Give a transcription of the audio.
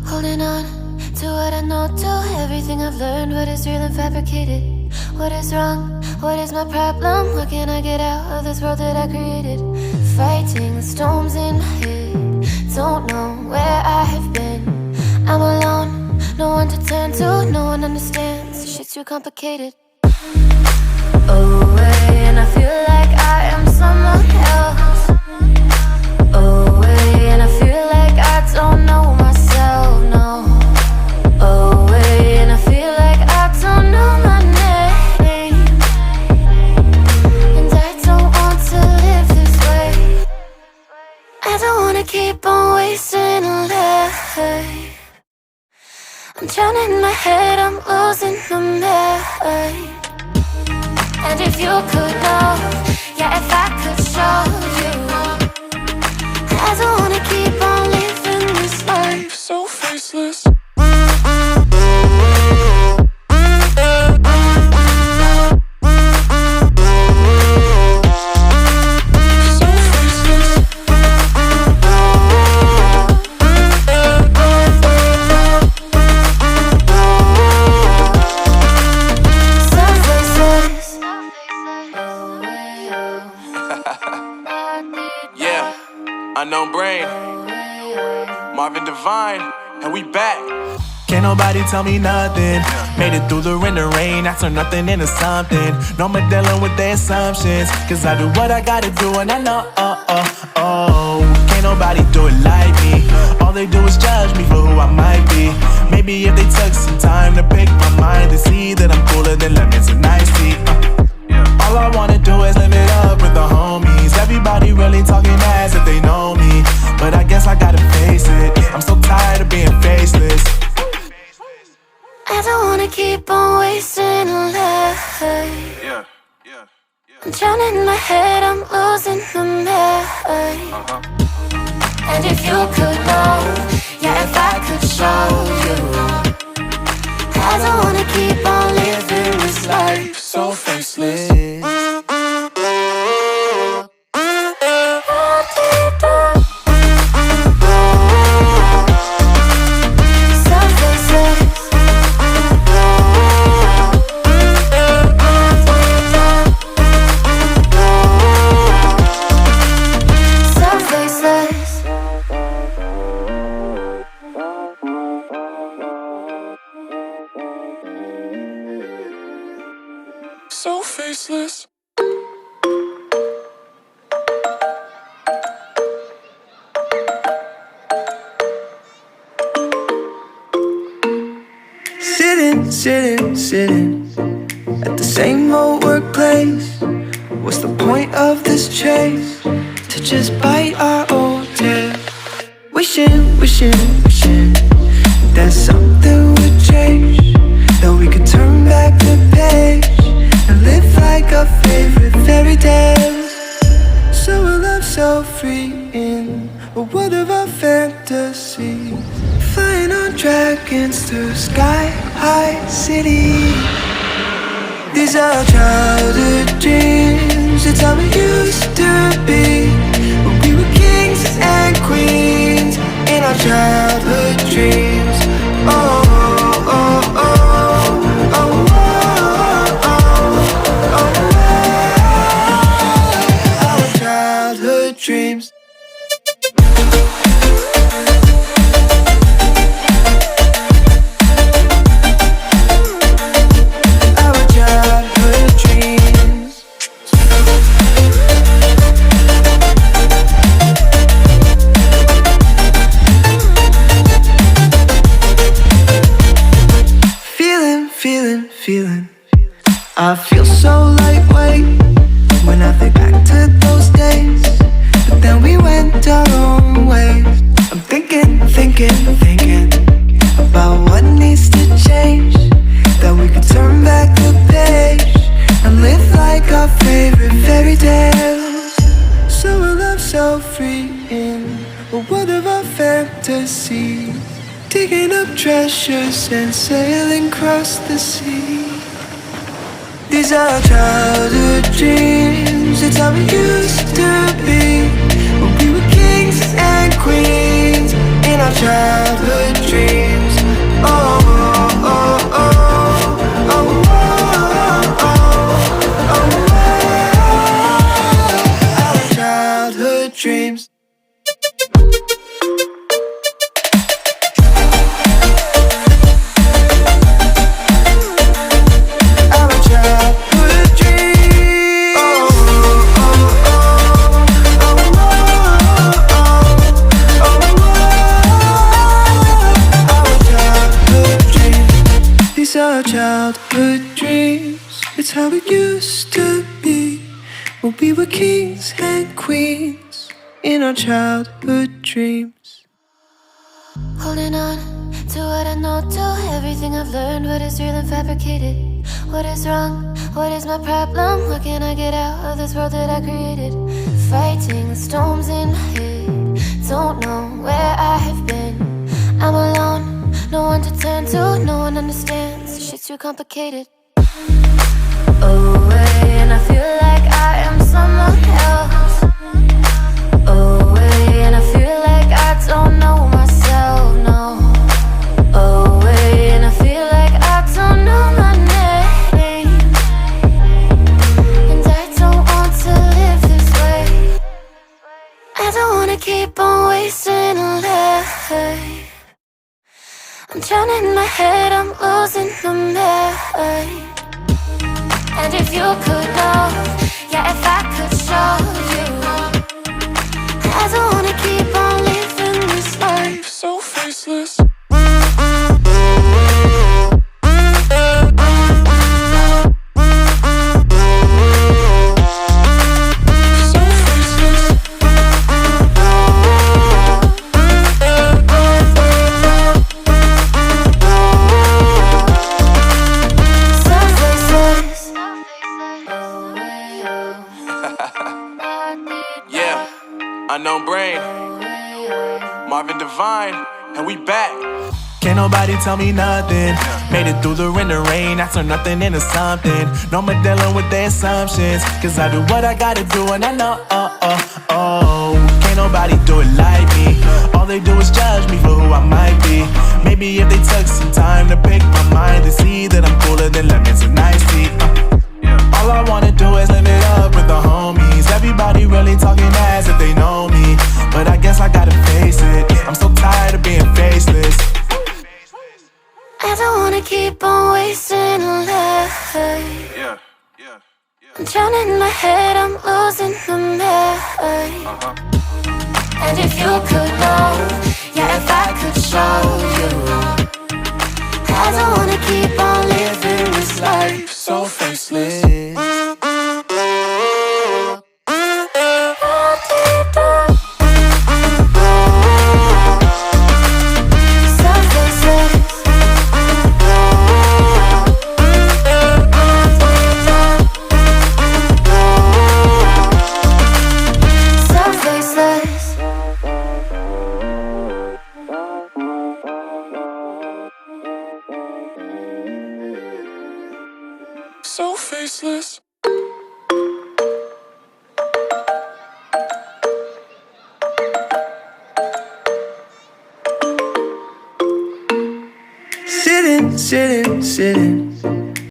Holding on to what I know, to everything I've learned. What is real and fabricated? What is wrong? What is my problem? How can I get out of this world that I created? Fighting the storms in my head. Don't know where I have been. I'm alone, no one to turn to. No one understands, shit's too complicated. Away, and I feel like I am someone else. Away, and I feel like I don't know myself, no. Away, and I feel like I don't know my name. And I don't want to live this way. I don't wanna keep on wasting a life. I'm drowning in my head, I'm losing my mind. And if you could know, yeah, if I could show you, I don't wanna keep on living this life so faceless. Unknown Brain, Marvin Divine, and we back. Can't nobody tell me nothing. Made it through the rain and rain, I turn nothing into something. No more dealing with their assumptions, cause I do what I gotta do and I know, can't nobody do it like me. All they do is judge me for who I might be. Maybe if they took some time to pick my mind to see that I'm cooler than lemons and iced tea. All I wanna do is live it up with the homies. Everybody really talking as if they know me, but I guess I gotta face it. I'm so tired of being faceless. I don't wanna keep on wasting a life. I'm drowning in my head, I'm losing my mind. And if you could know, yeah, if I could show you, I don't wanna keep on living this life so faceless. So faceless. Sitting at the same old workplace. What's the point of this chase? To just bite our old tail. Wishing that something would change, that we could turn back the page and live like our favorite fairy tales. So a love so free in a world of our fantasies, flying on dragons through sky-high cities. These are childhood dreams, it's how we used to be when we were kings and queens in our childhood dreams. Oh, oh, oh, oh, oh, oh, oh, oh. Our childhood dreams. Feeling, I feel so lightweight when I think back to those days, but then we went our own ways. I'm thinking about what needs to change, that we could turn back the page and live like our favorite fairy tales. So a love so free in a world of our fantasy, digging up treasures and sailing across the sea. These are childhood dreams, it's how we used to be when we were kings and queens in our childhood dreams. our childhood dreams. It's how it used to be when we were kings and queens in our childhood dreams. Holding on to what I know, to everything I've learned. What is real and fabricated? What is wrong? What is my problem? What can I get out of this world that I created? Fighting the storms in my head. Don't know where I have been. I'm alone, no one to turn to. No one understands, shit's too complicated. Away, and I feel like I am someone else. Away, and I feel like I don't know myself, no. Away, and I feel like I don't know my name. And I don't want to live this way. I don't wanna keep on wasting a life. I'm drowning in my head, I'm losing my mind. And if you could know, yeah, if I could show you, I don't wanna keep on living this life so faceless. Unknown Brain, Marvin Divine, and we back. Can't nobody tell me nothing. Made it through the rain, I turn nothing into something. No more dealing with their assumptions, cause I do what I gotta do and I know, can't nobody do it like me. All they do is judge me for who I might be. Maybe if they took some time to pick my mind, they see that I'm cooler than lemons and iced tea. All I wanna do is live it up with the homies. Everybody really talking as if they know me, but I guess I gotta face it. I'm so tired of being faceless. I don't wanna keep on wasting a life. I'm drowning in my head, I'm losing my mind. And if you could know, yeah, if I could show you, I don't wanna keep on living this life so faceless. So faceless. Sitting